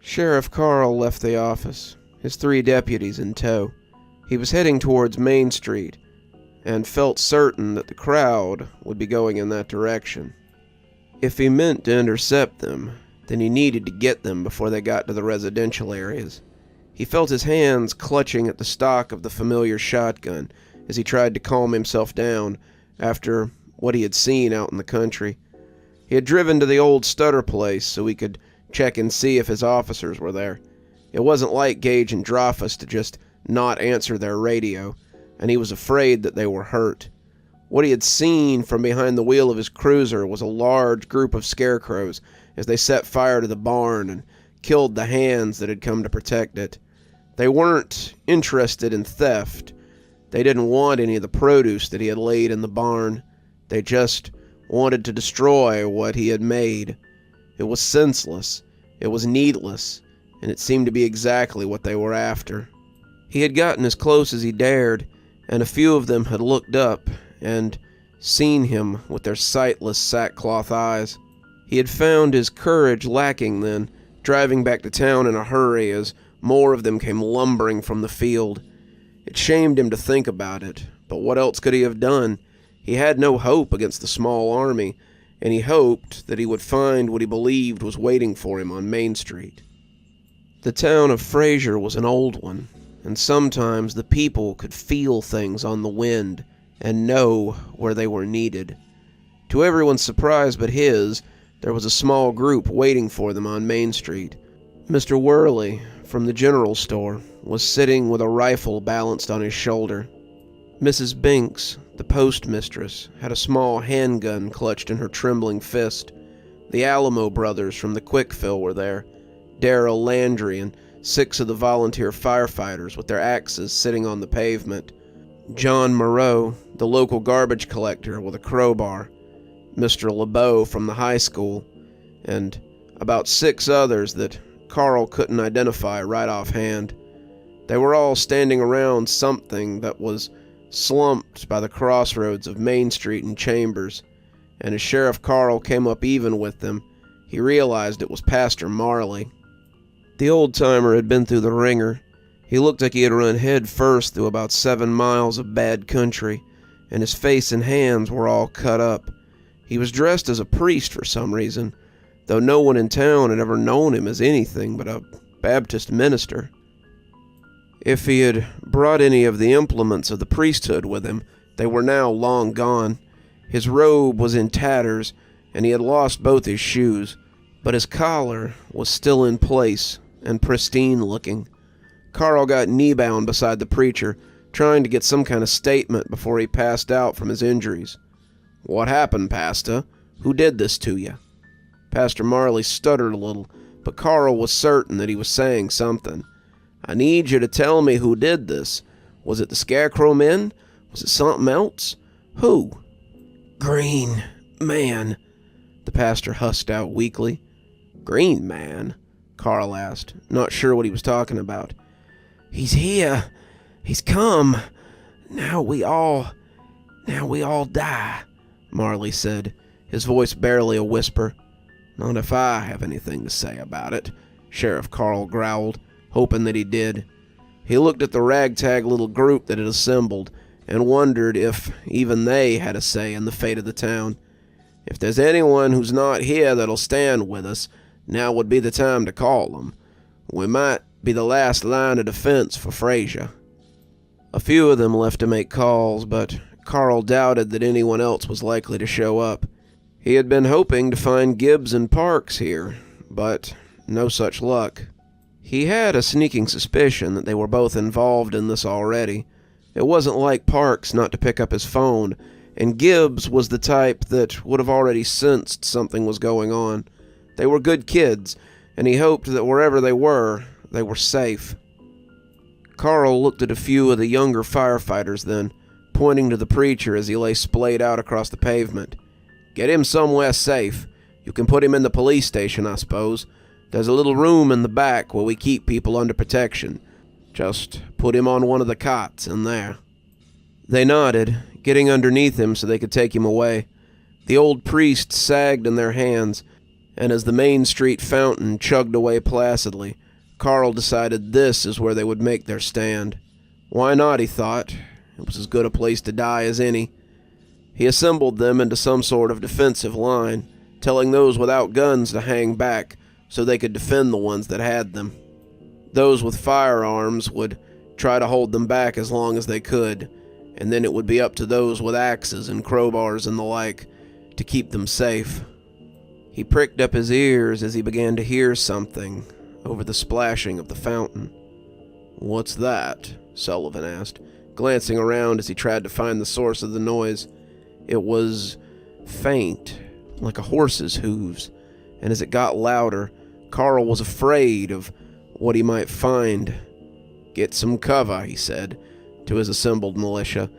Sheriff Carl left the office, his 3 deputies in tow. He was heading towards Main Street, and felt certain that the crowd would be going in that direction. If he meant to intercept them, then he needed to get them before they got to the residential areas. He felt his hands clutching at the stock of the familiar shotgun as he tried to calm himself down after what he had seen out in the country. He had driven to the old Stutter place so he could check and see if his officers were there. It wasn't like Gage and Dreyfus to just not answer their radio, and he was afraid that they were hurt. What he had seen from behind the wheel of his cruiser was a large group of scarecrows as they set fire to the barn and killed the hands that had come to protect it. They weren't interested in theft. They didn't want any of the produce that he had laid in the barn. They just wanted to destroy what he had made. It was senseless, it was needless, and it seemed to be exactly what they were after. He had gotten as close as he dared, and a few of them had looked up and seen him with their sightless sackcloth eyes. He had found his courage lacking then, driving back to town in a hurry as more of them came lumbering from the field. It shamed him to think about it, but what else could he have done? He had no hope against the small army, and he hoped that he would find what he believed was waiting for him on Main Street. The town of Fraziers was an old one, and sometimes the people could feel things on the wind and know where they were needed. To everyone's surprise but his, there was a small group waiting for them on Main Street. Mr. Worley, from the general store, was sitting with a rifle balanced on his shoulder. Mrs. Binks, the postmistress, had a small handgun clutched in her trembling fist. The Alamo brothers from the Quickfill were there, Darrell Landry and 6 of the volunteer firefighters with their axes sitting on the pavement. John Moreau, the local garbage collector with a crowbar, Mr. LeBeau from the high school, and about 6 others that Carl couldn't identify right offhand. They were all standing around something that was slumped by the crossroads of Main Street and Chambers, and as Sheriff Carl came up even with them, he realized it was Pastor Marley. The old-timer had been through the ringer. He looked like he had run head first through about 7 miles of bad country, and his face and hands were all cut up. He was dressed as a priest for some reason, though no one in town had ever known him as anything but a Baptist minister. If he had brought any of the implements of the priesthood with him, they were now long gone. His robe was in tatters, and he had lost both his shoes, but his collar was still in place and pristine-looking. Carl got knee-bound beside the preacher, trying to get some kind of statement before he passed out from his injuries. "What happened, Pastor? Who did this to you?" Pastor Marley stuttered a little, but Carl was certain that he was saying something. "I need you to tell me who did this. Was it the Scarecrow men? Was it something else? Who?" "Green man," the pastor husked out weakly. "Green man?" Carl asked, not sure what he was talking about. "He's here. He's come. Now we all die," Marley said, his voice barely a whisper. "Not if I have anything to say about it," Sheriff Carl growled, hoping that he did. He looked at the ragtag little group that had assembled and wondered if even they had a say in the fate of the town. If there's anyone who's not here that'll stand with us, now would be the time to call them. We might be the last line of defense for Frazier. A few of them left to make calls, but Carl doubted that anyone else was likely to show up. He had been hoping to find Gibbs and Parks here, but no such luck. He had a sneaking suspicion that they were both involved in this already. It wasn't like Parks not to pick up his phone, and Gibbs was the type that would have already sensed something was going on. They were good kids, and he hoped that wherever they were safe. Carl looked at a few of the younger firefighters then, pointing to the preacher as he lay splayed out across the pavement. "Get him somewhere safe. You can put him in the police station, I suppose. There's a little room in the back where we keep people under protection. Just put him on one of the cots in there." They nodded, getting underneath him so they could take him away. The old priest sagged in their hands, and as the Main Street fountain chugged away placidly, Carl decided this is where they would make their stand. Why not, he thought. It was as good a place to die as any. He assembled them into some sort of defensive line, telling those without guns to hang back so they could defend the ones that had them. Those with firearms would try to hold them back as long as they could, and then it would be up to those with axes and crowbars and the like to keep them safe. He pricked up his ears as he began to hear something over the splashing of the fountain. "What's that?" Sullivan asked, glancing around as he tried to find the source of the noise. It was faint, like a horse's hooves, and as it got louder, Carl was afraid of what he might find. "Get some cover," he said to his assembled militia,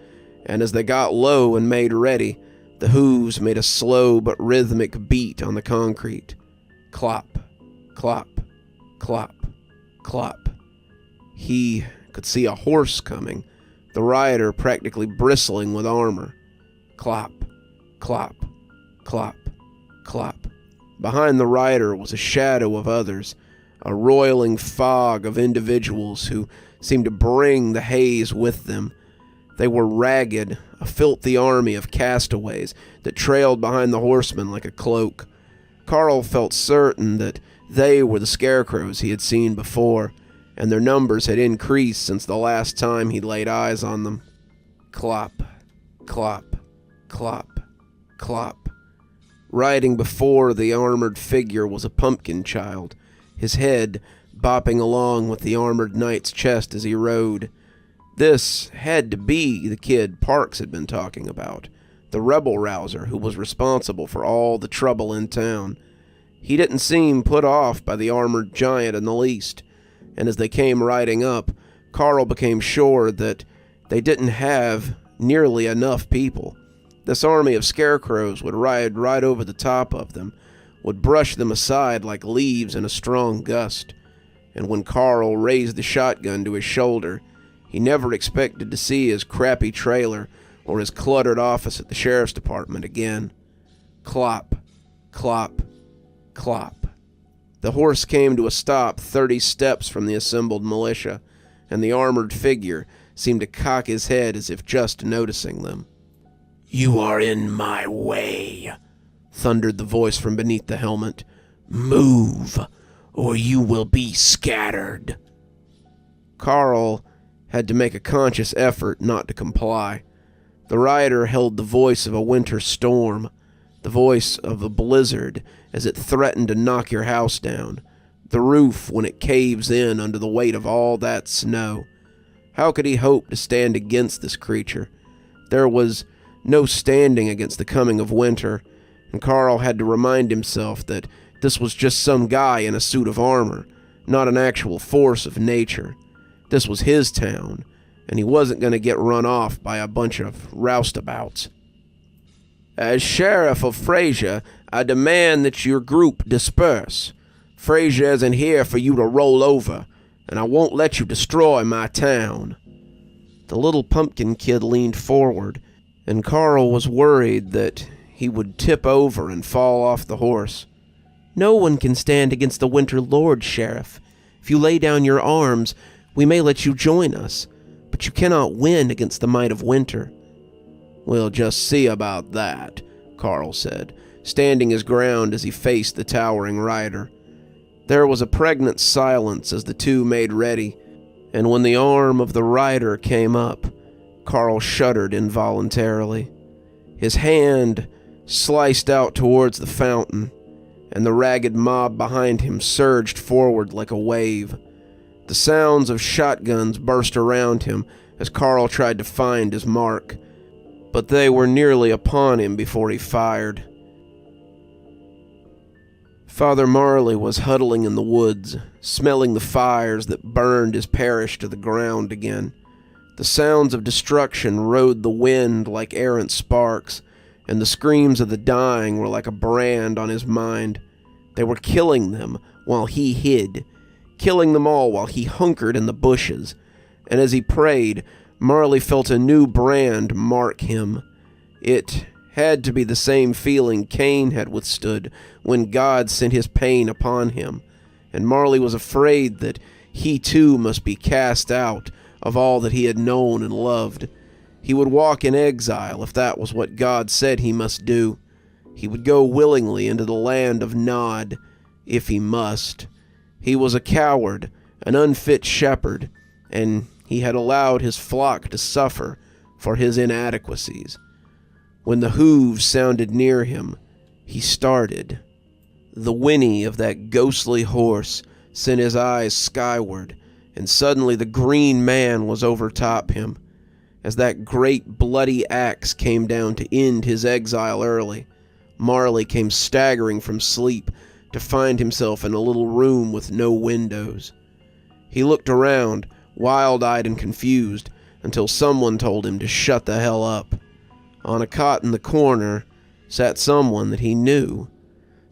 and as they got low and made ready, the hooves made a slow but rhythmic beat on the concrete. Clop, clop, clop, clop. He could see a horse coming, the rider practically bristling with armor. Clop, clop, clop, clop. Behind the rider was a shadow of others, a roiling fog of individuals who seemed to bring the haze with them. They were ragged, a filthy army of castaways that trailed behind the horsemen like a cloak. Carl felt certain that they were the scarecrows he had seen before, and their numbers had increased since the last time he'd laid eyes on them. Clop, clop, clop, clop. Riding before the armored figure was a pumpkin child, his head bopping along with the armored knight's chest as he rode. This had to be the kid Parks had been talking about, the rebel-rouser who was responsible for all the trouble in town. He didn't seem put off by the armored giant in the least, and as they came riding up, Carl became sure that they didn't have nearly enough people. This army of scarecrows would ride right over the top of them, would brush them aside like leaves in a strong gust, and when Carl raised the shotgun to his shoulder, he never expected to see his crappy trailer or his cluttered office at the sheriff's department again. Clop, clop, clop. The horse came to a stop 30 steps from the assembled militia, and the armored figure seemed to cock his head as if just noticing them. "You are in my way," thundered the voice from beneath the helmet. "Move, or you will be scattered." Carl had to make a conscious effort not to comply. The rider held the voice of a winter storm, the voice of a blizzard as it threatened to knock your house down, the roof when it caves in under the weight of all that snow. How could he hope to stand against this creature? There was no standing against the coming of winter, and Carl had to remind himself that this was just some guy in a suit of armor, not an actual force of nature. This was his town, and he wasn't going to get run off by a bunch of roustabouts. "As sheriff of Frazier, I demand that your group disperse. Frazier isn't here for you to roll over, and I won't let you destroy my town." The little pumpkin kid leaned forward, and Carl was worried that he would tip over and fall off the horse. "No one can stand against the Winter Lord, Sheriff. If you lay down your arms, we may let you join us, but you cannot win against the might of winter." "We'll just see about that," Carl said, standing his ground as he faced the towering rider. There was a pregnant silence as the two made ready, and when the arm of the rider came up, Carl shuddered involuntarily. His hand sliced out towards the fountain, and the ragged mob behind him surged forward like a wave. The sounds of shotguns burst around him as Carl tried to find his mark, but they were nearly upon him before he fired. Father Marley was huddling in the woods, smelling the fires that burned his parish to the ground again. The sounds of destruction rode the wind like errant sparks, and the screams of the dying were like a brand on his mind. They were killing them while he hid, killing them all while he hunkered in the bushes, and as he prayed, Marley felt a new brand mark him. It had to be the same feeling Cain had withstood when God sent his pain upon him, and Marley was afraid that he too must be cast out of all that he had known and loved. He would walk in exile if that was what God said he must do. He would go willingly into the land of Nod, if he must. He was a coward, an unfit shepherd, and he had allowed his flock to suffer for his inadequacies. When the hooves sounded near him, he started. The whinny of that ghostly horse sent his eyes skyward, and suddenly the green man was overtop him. As that great bloody axe came down to end his exile early, Marley came staggering from sleep to find himself in a little room with no windows. He looked around, wild-eyed and confused, until someone told him to shut the hell up. On a cot in the corner sat someone that he knew.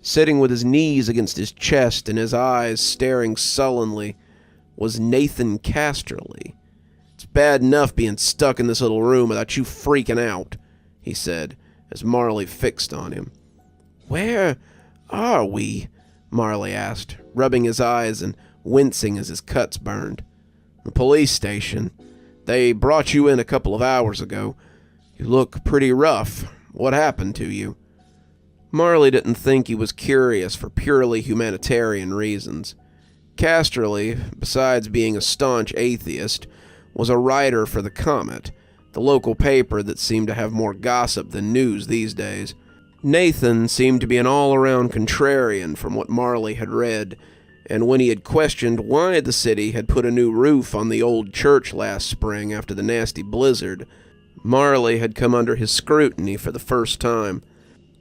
Sitting with his knees against his chest and his eyes staring sullenly was Nathan Casterly. "It's bad enough being stuck in this little room without you freaking out," he said, as Marley fixed on him. "Where are we?" Marley asked, rubbing his eyes and wincing as his cuts burned. "The police station. They brought you in a couple of hours ago. You look pretty rough. What happened to you?" Marley didn't think he was curious for purely humanitarian reasons. Casterly, besides being a staunch atheist, was a writer for the Comet, the local paper that seemed to have more gossip than news these days. Nathan seemed to be an all-around contrarian from what Marley had read, and when he had questioned why the city had put a new roof on the old church last spring after the nasty blizzard, Marley had come under his scrutiny for the first time.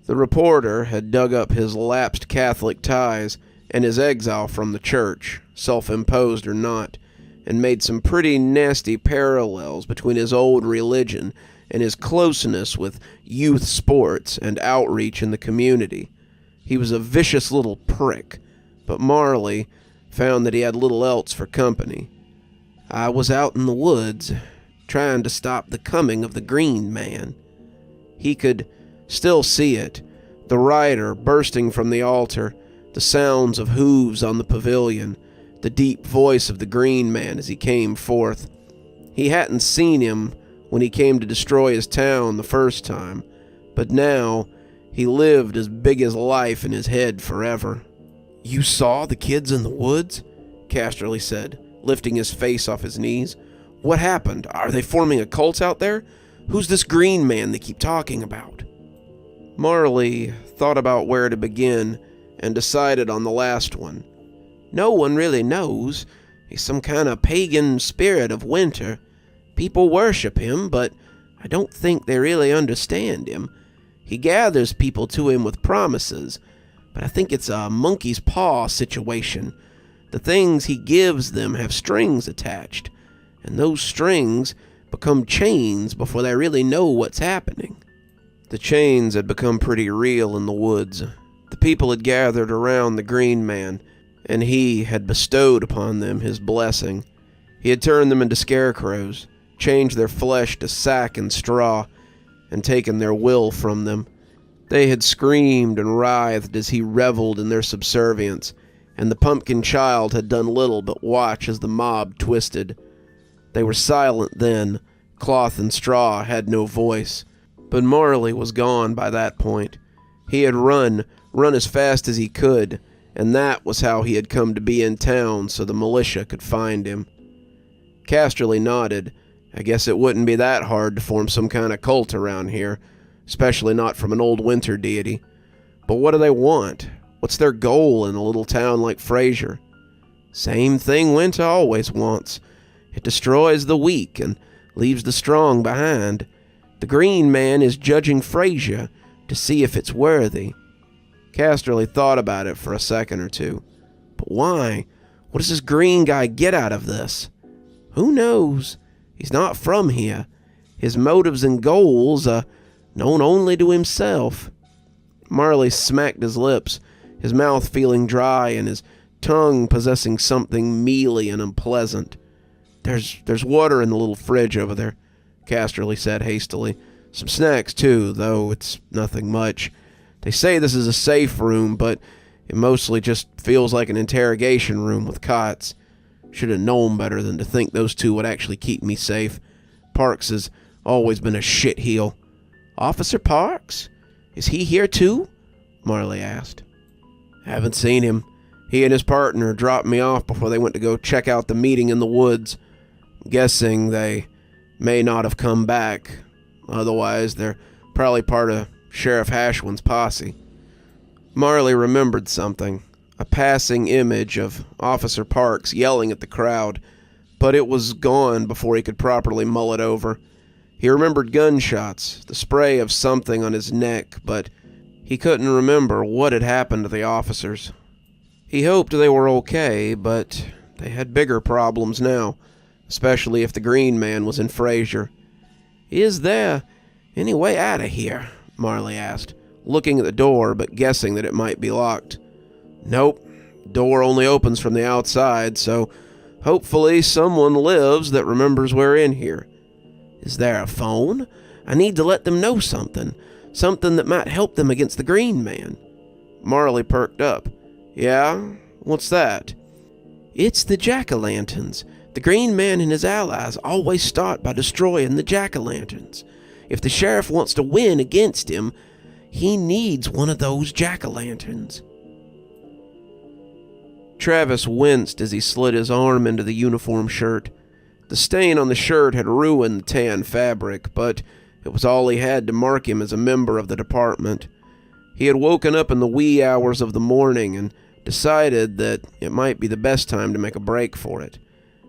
The reporter had dug up his lapsed Catholic ties and his exile from the church, self-imposed or not, and made some pretty nasty parallels between his old religion and his closeness with youth sports and outreach in the community. He was a vicious little prick, but Marley found that he had little else for company. "I was out in the woods, trying to stop the coming of the Green Man." He could still see it, the rider bursting from the altar, the sounds of hooves on the pavilion, the deep voice of the Green Man as he came forth. He hadn't seen him when he came to destroy his town the first time, but now he lived as big as life in his head forever. "You saw the kids in the woods?" Casterly said, lifting his face off his knees. "What happened? Are they forming a cult out there? Who's this Green Man they keep talking about?" Marley thought about where to begin and decided on the last one. "No one really knows. He's some kind of pagan spirit of winter. People worship him, but I don't think they really understand him. He gathers people to him with promises, but I think it's a monkey's paw situation. The things he gives them have strings attached, and those strings become chains before they really know what's happening." The chains had become pretty real in the woods. The people had gathered around the Green Man, and he had bestowed upon them his blessing. He had turned them into scarecrows, changed their flesh to sack and straw, and taken their will from them. They had screamed and writhed as he reveled in their subservience, and the pumpkin child had done little but watch as the mob twisted. They were silent then. Cloth and straw had no voice. But Marley was gone by that point. He had run as fast as he could, and that was how he had come to be in town so the militia could find him. Casterly nodded. "I guess it wouldn't be that hard to form some kind of cult around here, especially not from an old winter deity. But what do they want? What's their goal in a little town like Frazier?" "Same thing winter always wants. It destroys the weak and leaves the strong behind. The Green Man is judging Frazier to see if it's worthy." Casterly thought about it for a second or two. "But why? What does this green guy get out of this?" "Who knows? He's not from here. His motives and goals are known only to himself." Marley smacked his lips, his mouth feeling dry and his tongue possessing something mealy and unpleasant. There's water in the little fridge over there," Casterly said hastily, Some snacks, too, though it's nothing much. They say this is a safe room, but it mostly just feels like an interrogation room with cots. Should have known better than to think those two would actually keep me safe. Parks has always been a shitheel." "Officer Parks? Is he here too?" Marley asked. "Haven't seen him. He and his partner dropped me off before they went to go check out the meeting in the woods. Guessing they may not have come back. Otherwise, they're probably part of Sheriff Hashwin's posse." Marley remembered something. A passing image of Officer Parks yelling at the crowd, but it was gone before he could properly mull it over. He remembered gunshots, the spray of something on his neck, but he couldn't remember what had happened to the officers. He hoped they were okay, but they had bigger problems now, especially if the Green Man was in Frazier. "Is there any way out of here?" Marley asked, looking at the door but guessing that it might be locked. "Nope. Door only opens from the outside, so hopefully someone lives that remembers we're in here." "Is there a phone? I need to let them know something that might help them against the Green Man." Marley perked up. "Yeah? What's that?" "It's the jack-o'-lanterns. The Green Man and his allies always start by destroying the jack-o'-lanterns. If the sheriff wants to win against him, he needs one of those jack-o'-lanterns." Travis winced as he slid his arm into the uniform shirt. The stain on the shirt had ruined the tan fabric, but it was all he had to mark him as a member of the department. He had woken up in the wee hours of the morning and decided that it might be the best time to make a break for it.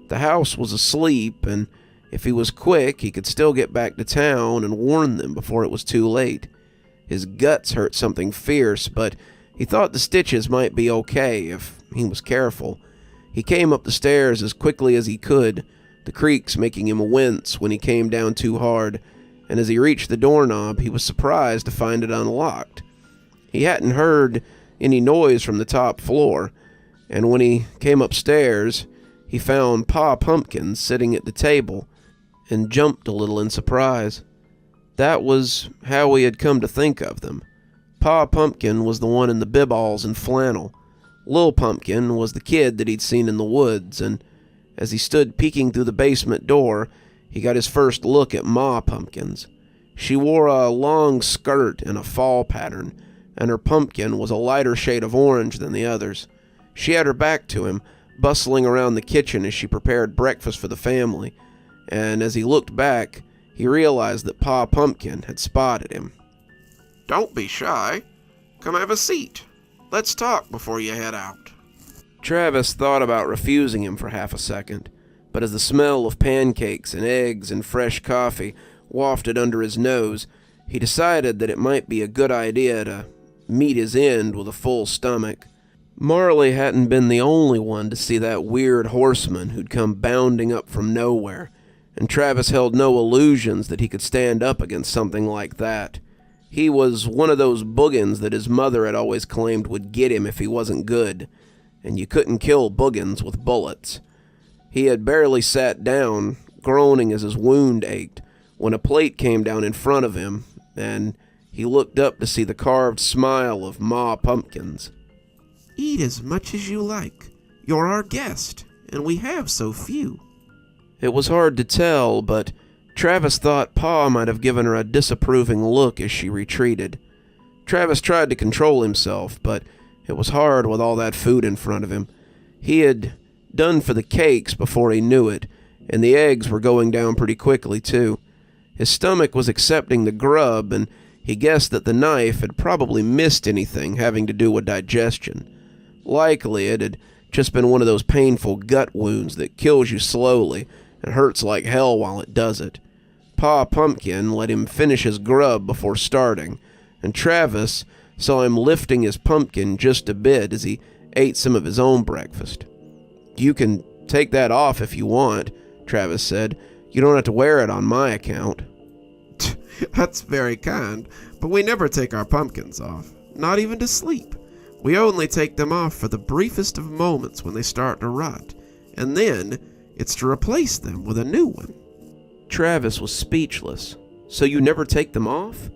The house was asleep, and if he was quick, he could still get back to town and warn them before it was too late. His guts hurt something fierce, but he thought the stitches might be okay if he was careful. He came up the stairs as quickly as he could, the creaks making him wince when he came down too hard, and as he reached the doorknob, he was surprised to find it unlocked. He hadn't heard any noise from the top floor, and when he came upstairs, he found Pa Pumpkin sitting at the table and jumped a little in surprise. That was how he had come to think of them. Pa Pumpkin was the one in the bib-alls and flannel. Lil Pumpkin was the kid that he'd seen in the woods, and as he stood peeking through the basement door, he got his first look at Ma Pumpkins. She wore a long skirt in a fall pattern, and her pumpkin was a lighter shade of orange than the others. She had her back to him, bustling around the kitchen as she prepared breakfast for the family, and as he looked back, he realized that Pa Pumpkin had spotted him. "Don't be shy. Come have a seat. Let's talk before you head out." Travis thought about refusing him for half a second, but as the smell of pancakes and eggs and fresh coffee wafted under his nose, he decided that it might be a good idea to meet his end with a full stomach. Marley hadn't been the only one to see that weird horseman who'd come bounding up from nowhere, and Travis held no illusions that he could stand up against something like that. He was one of those boogans that his mother had always claimed would get him if he wasn't good, and you couldn't kill boogans with bullets. He had barely sat down, groaning as his wound ached, when a plate came down in front of him, and he looked up to see the carved smile of Ma Pumpkins. "Eat as much as you like. You're our guest, and we have so few." It was hard to tell, but Travis thought Pa might have given her a disapproving look as she retreated. Travis tried to control himself, but it was hard with all that food in front of him. He had done for the cakes before he knew it, and the eggs were going down pretty quickly, too. His stomach was accepting the grub, and he guessed that the knife had probably missed anything having to do with digestion. Likely it had just been one of those painful gut wounds that kills you slowly and hurts like hell while it does it. Pa Pumpkin let him finish his grub before starting, and Travis saw him lifting his pumpkin just a bit as he ate some of his own breakfast. "You can take that off if you want," Travis said. "You don't have to wear it on my account." "That's very kind, but we never take our pumpkins off, not even to sleep. We only take them off for the briefest of moments when they start to rot, and then it's to replace them with a new one." Travis was speechless. So you never take them off?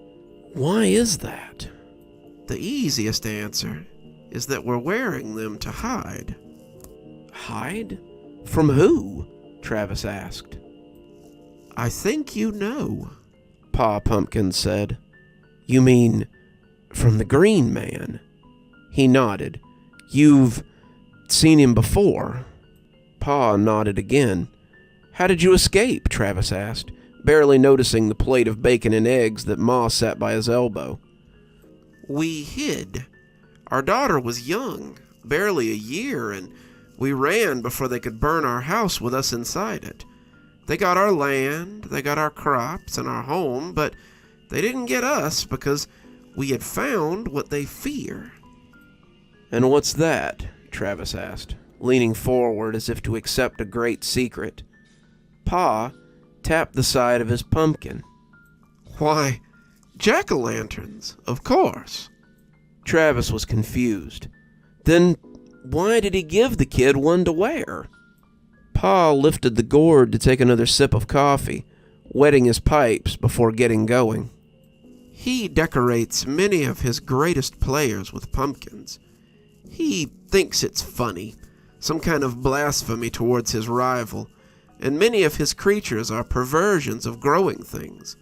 Why is that? The easiest answer is that we're wearing them to hide. Hide? From who? Travis asked. I think you know, Pa Pumpkin said. You mean from the Green Man? He nodded. You've seen him before? Pa nodded again. How did you escape? Travis asked, barely noticing the plate of bacon and eggs that Ma sat by his elbow. We hid. Our daughter was young, barely a year, and we ran before they could burn our house with us inside it. They got our land, they got our crops and our home, but they didn't get us because we had found what they fear. And what's that? Travis asked, leaning forward as if to accept a great secret. Pa tapped the side of his pumpkin. Why, jack-o'-lanterns, of course. Travis was confused. Then why did he give the kid one to wear? Pa lifted the gourd to take another sip of coffee, wetting his pipes before getting going. He decorates many of his greatest players with pumpkins. He thinks it's funny, some kind of blasphemy towards his rival, and many of his creatures are perversions of growing things.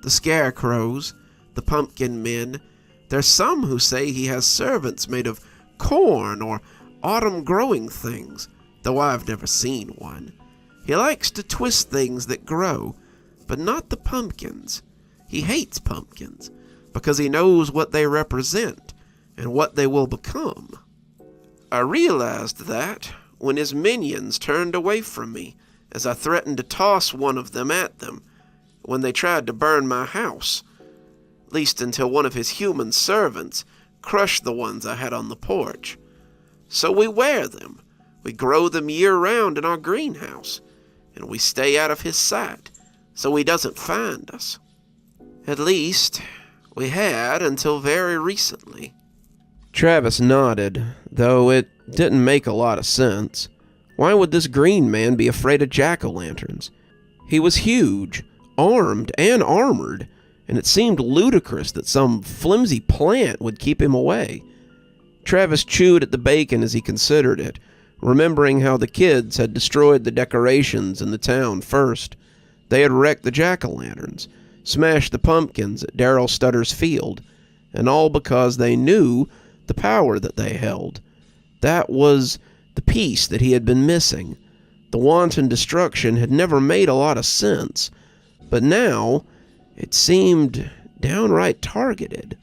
The scarecrows, the pumpkin men, there's some who say he has servants made of corn or autumn growing things, though I've never seen one. He likes to twist things that grow, but not the pumpkins. He hates pumpkins because he knows what they represent and what they will become. I realized that when his minions turned away from me as I threatened to toss one of them at them when they tried to burn my house, at least until one of his human servants crushed the ones I had on the porch. So we wear them. We grow them year-round in our greenhouse, and we stay out of his sight so he doesn't find us. At least, we had until very recently. Travis nodded, though it didn't make a lot of sense. Why would this Green Man be afraid of jack-o'-lanterns? He was huge, armed and armored, and it seemed ludicrous that some flimsy plant would keep him away. Travis chewed at the bacon as he considered it, remembering how the kids had destroyed the decorations in the town first. They had wrecked the jack-o'-lanterns, smashed the pumpkins at Darrell Stutter's field, and all because they knew the power that they held. That was the piece that he had been missing. The wanton destruction had never made a lot of sense, but now it seemed downright targeted.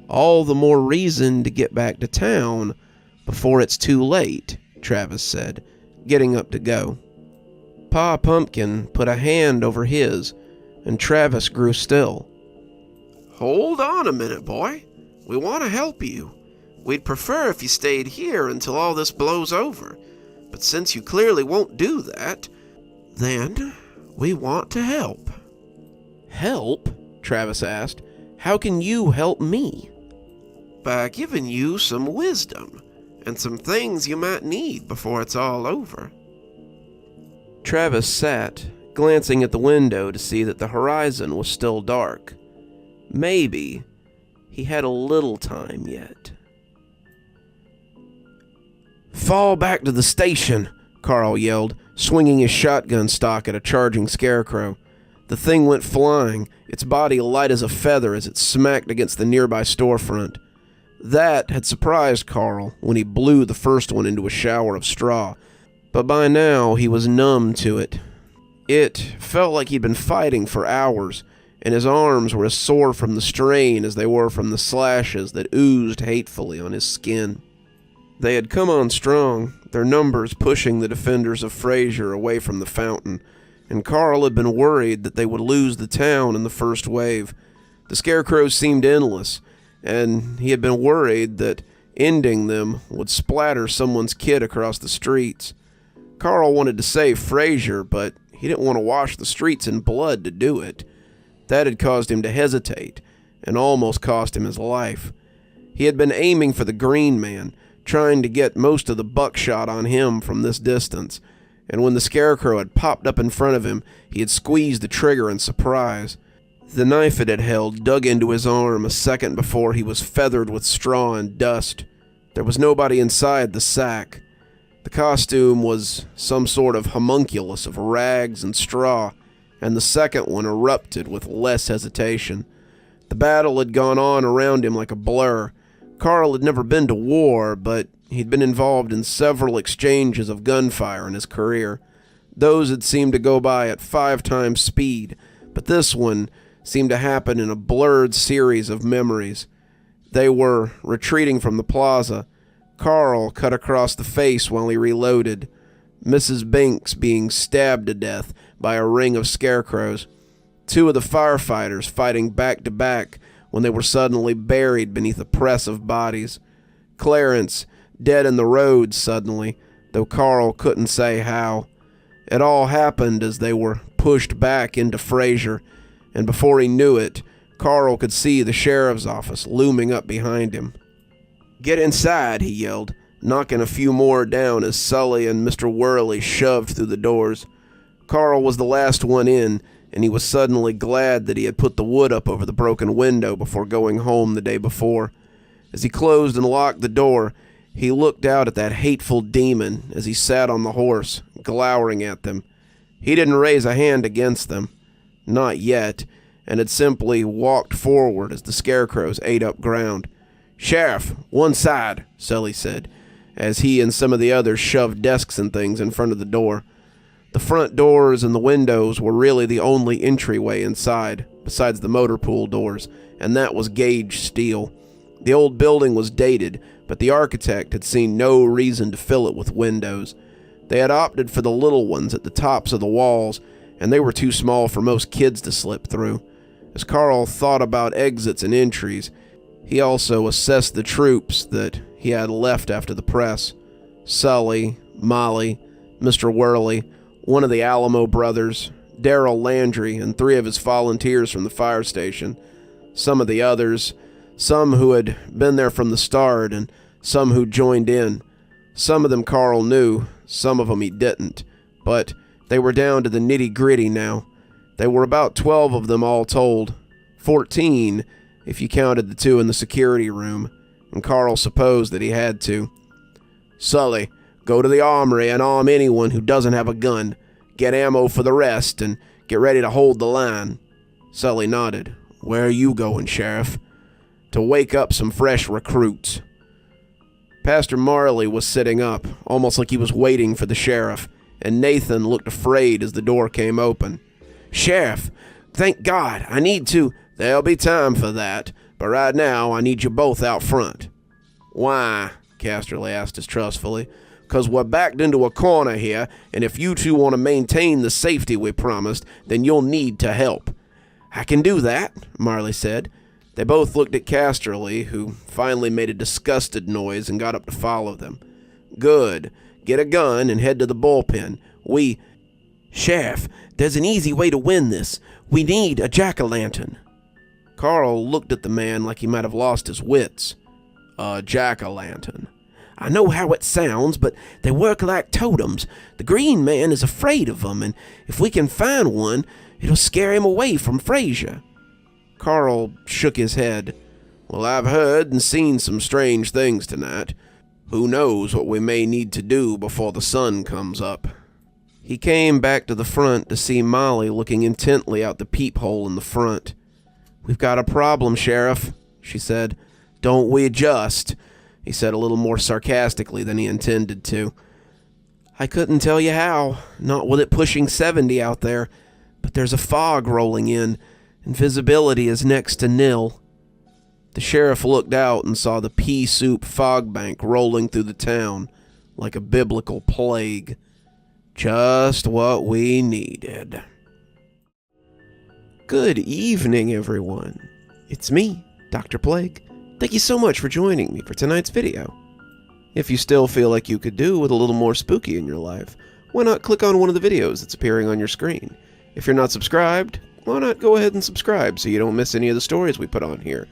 All the more reason to get back to town before it's too late, Travis said, getting up to go. Pa Pumpkin put a hand over his, and Travis grew still. Hold on a minute, boy. We want to help you. We'd prefer if you stayed here until all this blows over. But since you clearly won't do that, then we want to help. Help? Travis asked. How can you help me? By giving you some wisdom and some things you might need before it's all over. Travis sat, glancing at the window to see that the horizon was still dark. Maybe he had a little time yet. Fall back to the station, Carl yelled, swinging his shotgun stock at a charging scarecrow. The thing went flying, its body light as a feather as it smacked against the nearby storefront. That had surprised Carl when he blew the first one into a shower of straw, but by now he was numb to it. It felt like he'd been fighting for hours, and his arms were as sore from the strain as they were from the slashes that oozed hatefully on his skin. They had come on strong, their numbers pushing the defenders of Frazier away from the fountain, and Carl had been worried that they would lose the town in the first wave. The scarecrows seemed endless, and he had been worried that ending them would splatter someone's kid across the streets. Carl wanted to save Frazier, but he didn't want to wash the streets in blood to do it. That had caused him to hesitate, and almost cost him his life. He had been aiming for the Green Man, trying to get most of the buckshot on him from this distance, and when the scarecrow had popped up in front of him, he had squeezed the trigger in surprise. The knife it had held dug into his arm a second before he was feathered with straw and dust. There was nobody inside the sack. The costume was some sort of homunculus of rags and straw, and the second one erupted with less hesitation. The battle had gone on around him like a blur. Carl had never been to war, but he'd been involved in several exchanges of gunfire in his career. Those had seemed to go by at 5 times speed, but this one seemed to happen in a blurred series of memories. They were retreating from the plaza. Carl cut across the face while he reloaded. Mrs. Binks being stabbed to death by a ring of scarecrows. 2 of the firefighters fighting back to back when they were suddenly buried beneath a press of bodies. Clarence dead in the road suddenly, though Carl couldn't say how. It all happened as they were pushed back into Frazier, and before he knew it, Carl could see the sheriff's office looming up behind him. "Get inside," he yelled, knocking a few more down as Sully and Mr. Worley shoved through the doors. Carl was the last one in, and he was suddenly glad that he had put the wood up over the broken window before going home the day before. As he closed and locked the door, he looked out at that hateful demon as he sat on the horse, glowering at them. He didn't raise a hand against them. Not yet, and had simply walked forward as the scarecrows ate up ground. "Sheriff, one side," Sully said, as he and some of the others shoved desks and things in front of the door. The front doors and the windows were really the only entryway inside, besides the motor pool doors, and that was gauged steel. The old building was dated, but the architect had seen no reason to fill it with windows. They had opted for the little ones at the tops of the walls, and they were too small for most kids to slip through. As Carl thought about exits and entries, he also assessed the troops that he had left after the press. Sully, Molly, Mr. Worley, one of the Alamo brothers, Darrell Landry, and 3 of his volunteers from the fire station. Some of the others, some who had been there from the start, and some who joined in. Some of them Carl knew, some of them he didn't, but they were down to the nitty-gritty now. There were about 12 of them all told, 14 if you counted the 2 in the security room, and Carl supposed that he had to. "Sully, go to the armory and arm anyone who doesn't have a gun. Get ammo for the rest, and get ready to hold the line." Sully nodded. "Where are you going, Sheriff?" "To wake up some fresh recruits." Pastor Marley was sitting up, almost like he was waiting for the sheriff, and Nathan looked afraid as the door came open. "Sheriff, thank God, I need to—" "There'll be time for that, but right now I need you both out front." "Why?" Casterly asked us trustfully. "'Cause we're backed into a corner here, and if you 2 want to maintain the safety we promised, then you'll need to help." "I can do that," Marley said. They both looked at Casterly, who finally made a disgusted noise and got up to follow them. "Good. Get a gun and head to the bullpen. Sheriff, there's an easy way to win this. We need a jack-o'-lantern." Carl looked at the man like he might have lost his wits. "A jack-o'-lantern." "I know how it sounds, but they work like totems. The Green Man is afraid of them, and if we can find one, it'll scare him away from Frazier." Carl shook his head. "Well, I've heard and seen some strange things tonight. Who knows what we may need to do before the sun comes up." He came back to the front to see Molly looking intently out the peephole in the front. "We've got a problem, Sheriff," she said. "Don't we just?" he said a little more sarcastically than he intended to. "I couldn't tell you how, not with it pushing 70 out there, but there's a fog rolling in, and visibility is next to nil." The sheriff looked out and saw the pea soup fog bank rolling through the town like a biblical plague. Just what we needed. Good evening, everyone. It's me, Dr. Plague. Thank you so much for joining me for tonight's video. If you still feel like you could do with a little more spooky in your life, why not click on one of the videos that's appearing on your screen? If you're not subscribed, why not go ahead and subscribe so you don't miss any of the stories we put on here.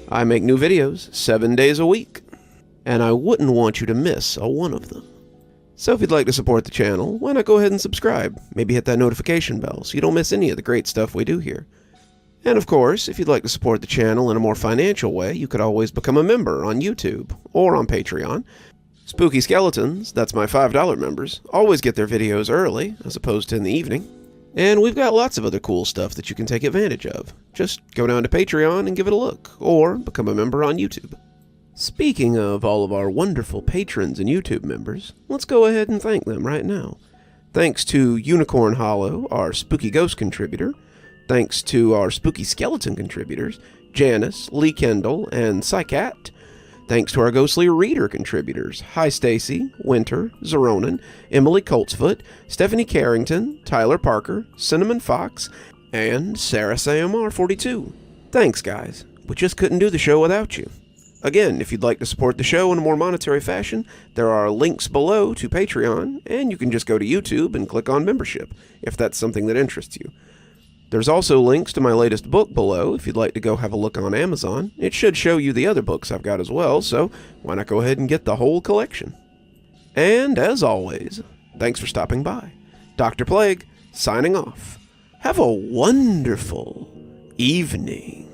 I make new videos 7 days a week, and I wouldn't want you to miss a one of them. So if you'd like to support the channel, why not go ahead and subscribe? Maybe hit that notification bell so you don't miss any of the great stuff we do here. And of course, if you'd like to support the channel in a more financial way, you could always become a member on YouTube or on Patreon. Spooky Skeletons, that's my $5 members, always get their videos early, as opposed to in the evening. And we've got lots of other cool stuff that you can take advantage of. Just go down to Patreon and give it a look, or become a member on YouTube. Speaking of all of our wonderful patrons and YouTube members, let's go ahead and thank them right now. Thanks to Unicorn Hollow, our Spooky Ghost contributor. Thanks to our Spooky Skeleton contributors, Janice, Lee Kendall, and Saikat. Thanks to our Ghostly Reader contributors, Hi Stacy, Winter, Xaronan, Emily Coltsfoot, Stephanie Carrington, Tyler Parker, Cinnamon Fox, and Sarah SAMR42. Thanks, guys. We just couldn't do the show without you. Again, if you'd like to support the show in a more monetary fashion, there are links below to Patreon, and you can just go to YouTube and click on membership, if that's something that interests you. There's also links to my latest book below if you'd like to go have a look on Amazon. It should show you the other books I've got as well, so why not go ahead and get the whole collection? And as always, thanks for stopping by. Dr. Plague, signing off. Have a wonderful evening.